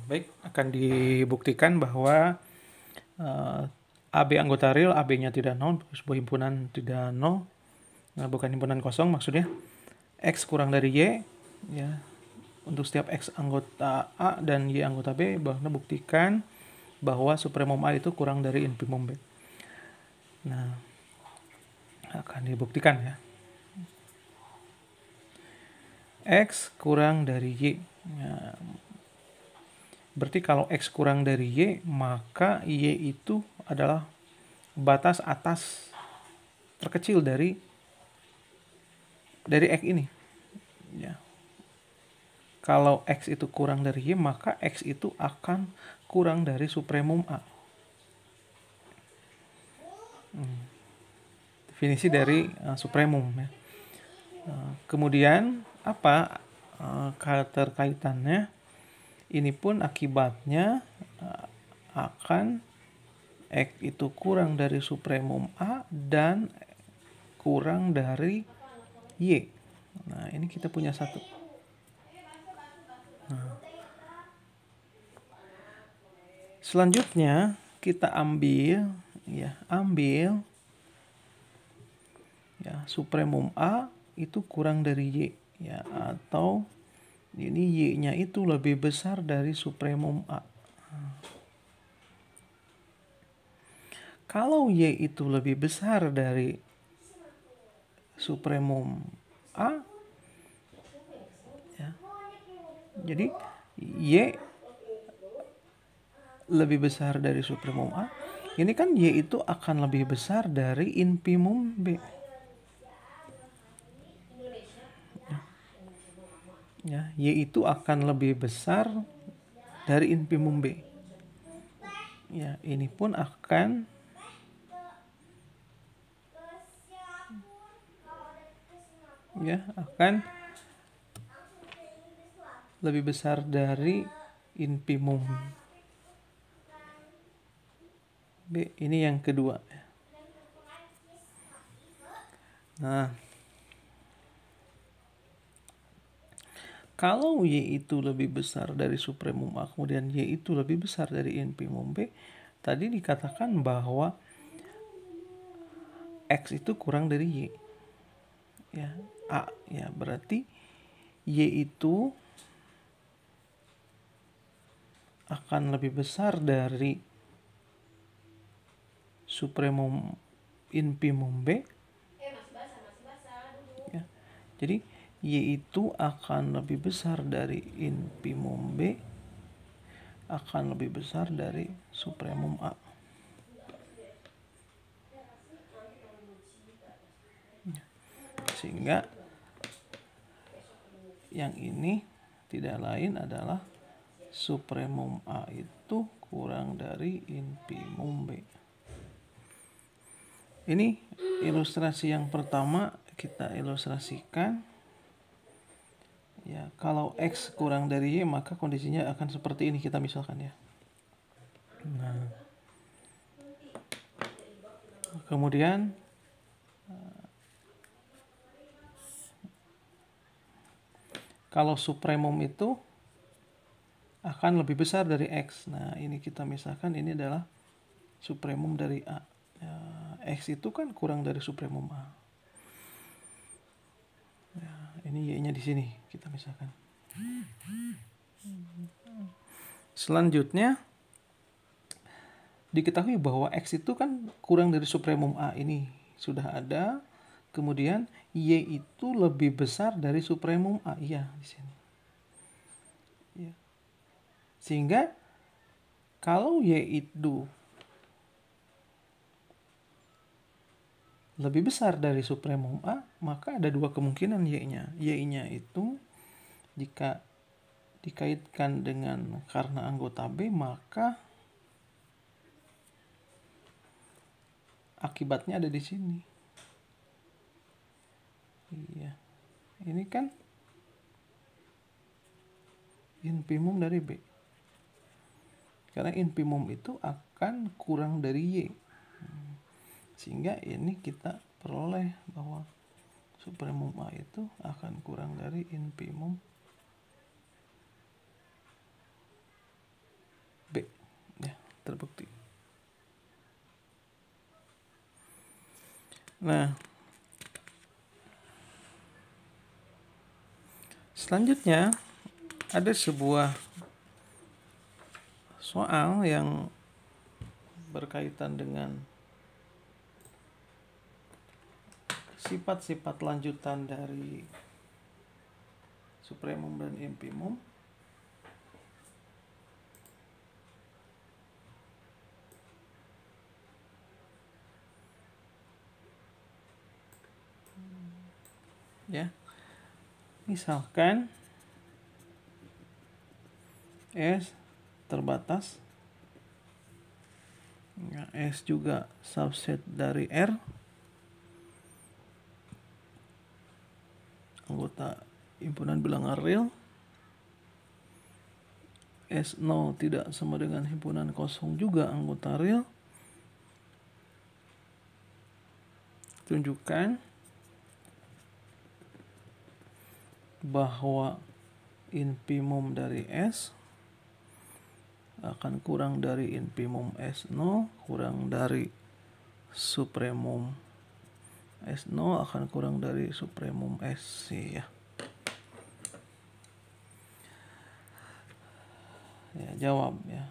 Baik, akan dibuktikan bahwa AB anggota real, AB-nya tidak nol, sebuah himpunan tidak nol, bukan himpunan kosong maksudnya. X kurang dari Y, ya. Untuk setiap X anggota A dan Y anggota B, bahwa buktikan bahwa supremum A itu kurang dari infimum B. Nah, akan dibuktikan ya. X kurang dari Y. Ya, berarti kalau X kurang dari Y, maka Y itu adalah batas atas terkecil dari X ini. Ya. Kalau X itu kurang dari Y, maka X itu akan kurang dari supremum A. Definisi dari supremum ya. Kemudian apa keterkaitannya? Ini pun akibatnya akan X itu kurang dari supremum A dan kurang dari Y. Nah, ini kita punya satu. Nah, selanjutnya kita ambil ya supremum A itu kurang dari Y ya, atau ini Y-nya itu lebih besar dari supremum A. Kalau Y itu lebih besar dari supremum A ya, jadi Y lebih besar dari supremum A, ini kan Y itu akan lebih besar dari infimum B. Ya, Y itu akan lebih besar dari infimum B. Ya, ini pun akan lebih besar dari infimum B. Ini yang kedua. Nah, kalau Y itu lebih besar dari supremum A, kemudian Y itu lebih besar dari infimum B, tadi dikatakan bahwa X itu kurang dari Y. Ya, A ya, berarti Y itu akan lebih besar dari supremum infimum B. Ya, jadi Y itu akan lebih besar dari infimum B, akan lebih besar dari supremum A. Sehingga yang ini tidak lain adalah supremum A itu kurang dari infimum B. Ini ilustrasi yang pertama kita ilustrasikan. Ya, kalau X kurang dari Y, maka kondisinya akan seperti ini kita misalkan ya. Nah, kemudian kalau supremum itu akan lebih besar dari X. Nah, ini kita misalkan ini adalah supremum dari A. Ya, X itu kan kurang dari supremum A. Ya, ini Y-nya di sini kita misalkan. Selanjutnya diketahui bahwa X itu kan kurang dari supremum A, ini sudah ada. Kemudian Y itu lebih besar dari supremum A, iya di sini. Ya. Sehingga kalau Y itu lebih besar dari supremum A, maka ada dua kemungkinan Y-nya. Y-nya itu jika dikaitkan dengan karena anggota B, maka akibatnya ada di sini. Iya. Ini kan infimum dari B. Karena infimum itu akan kurang dari Y. Sehingga ini kita peroleh bahwa supremum A itu akan kurang dari infimum Nah, selanjutnya ada sebuah soal yang berkaitan dengan sifat-sifat lanjutan dari supremum dan infimum. Ya, misalkan S terbatas, ya, S juga subset dari R, anggota himpunan bilangan real, S0 tidak sama dengan himpunan kosong juga anggota real. Tunjukkan bahwa infimum dari S akan kurang dari infimum S0 kurang dari supremum S0 akan kurang dari supremum SC, ya. Ya, jawab ya.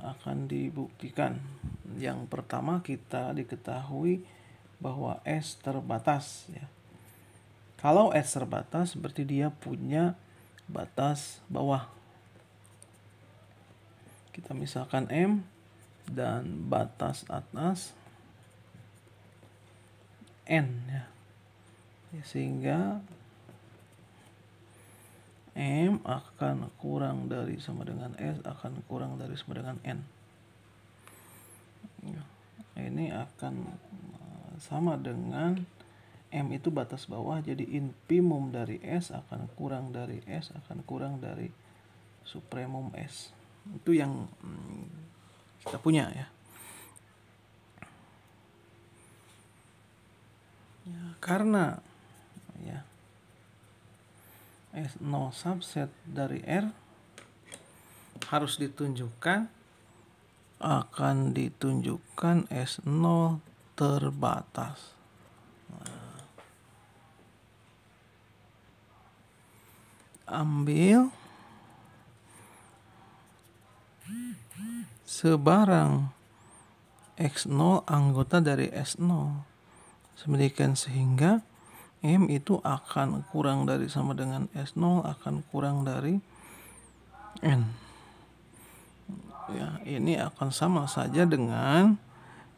Akan dibuktikan. Yang pertama, kita diketahui bahwa S terbatas, ya. Kalau S terbatas berarti dia punya batas bawah. Kita misalkan M dan batas atas N, ya. Sehingga M akan kurang dari sama dengan S akan kurang dari sama dengan N. Ini akan sama dengan M itu batas bawah, jadi infimum dari S akan kurang dari S akan kurang dari supremum S. Itu yang kita punya, ya. Karena ya S0 subset dari R harus ditunjukkan akan ditunjukkan S0 terbatas. Ambil sebarang X0 anggota dari S0 sedemikian sehingga M itu akan kurang dari sama dengan S0 akan kurang dari N. Ya, ini akan sama saja dengan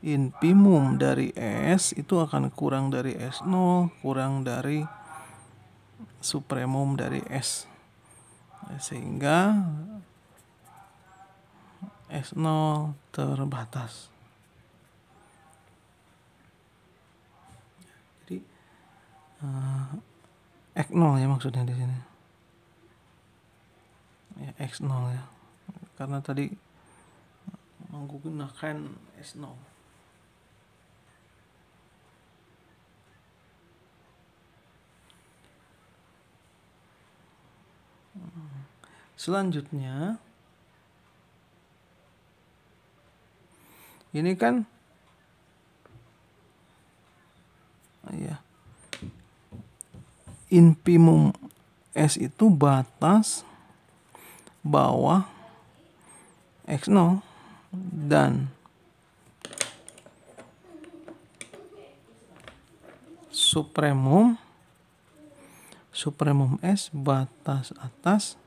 infimum dari S itu akan kurang dari S0 kurang dari supremum dari S, sehingga S0 terbatas. Jadi X0 ya maksudnya di sini. Ya, X0 ya. Karena tadi menggunakan S0. Selanjutnya ini kan ya infimum S itu batas bawah X0 dan supremum S batas atas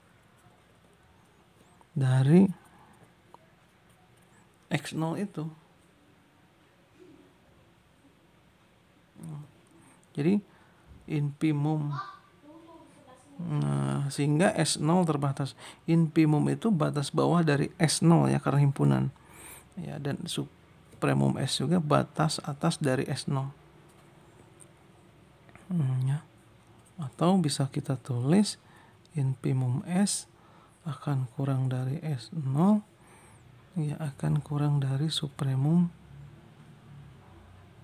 dari X0 itu. Jadi infimum sehingga S0 terbatas. Infimum itu batas bawah dari S0 ya karena himpunan. Ya, dan supremum S juga batas atas dari S0. Ya. Atau bisa kita tulis infimum S akan kurang dari S0 ya akan kurang dari supremum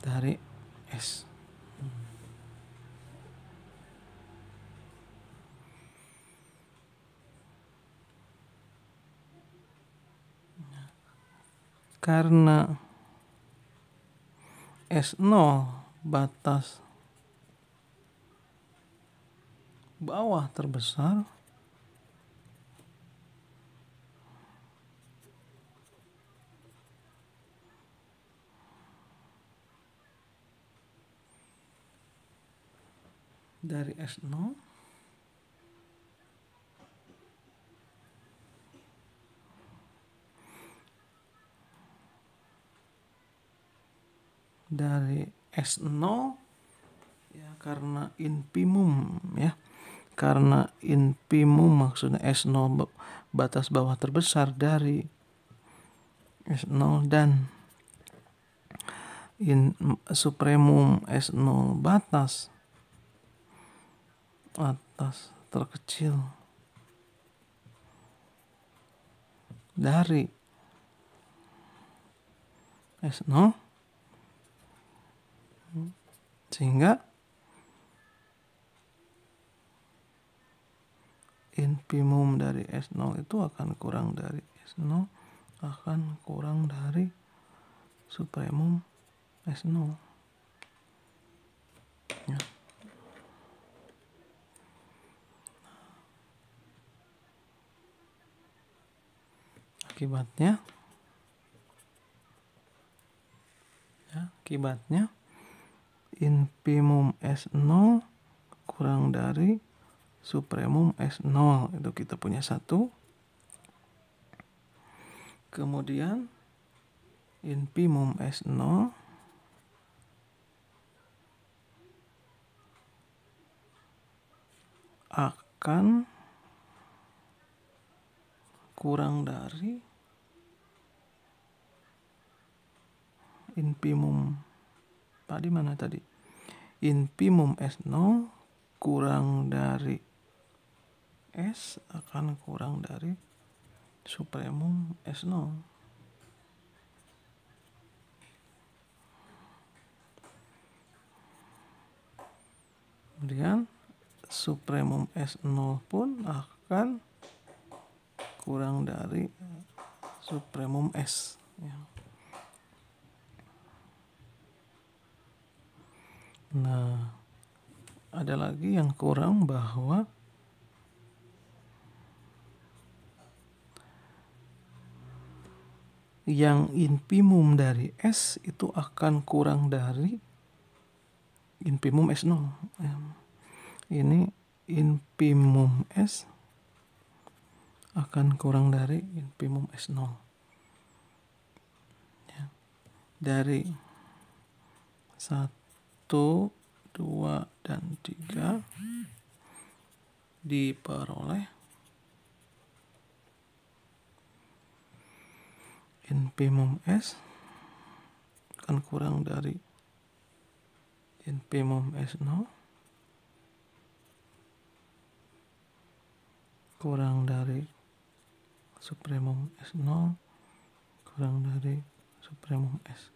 dari S. Karena S0 batas bawah terbesar dari S0 dari S0 ya, karena infimum ya. Karena infimum maksudnya S0 batas bawah terbesar dari S0 dan supremum S0 batas atas terkecil dari S0, sehingga infimum dari S0 itu akan kurang dari S0 akan kurang dari supremum S0 ya. Akibatnya infimum S0 kurang dari supremum S0, itu kita punya satu. Kemudian infimum S0 akan kurang dari infimum tadi mana tadi? Infimum S0 kurang dari S akan kurang dari supremum S0. Kemudian supremum S0 pun akan kurang dari supremum S ya. Nah, ada lagi yang kurang, bahwa yang infimum dari S itu akan kurang dari infimum S0 ya. Ini infimum S akan kurang dari infimum S0 ya. Dari 1, 2, dan 3 diperoleh infimum S akan kurang dari infimum S0 kurang dari supremum S0 kurang dari supremum S.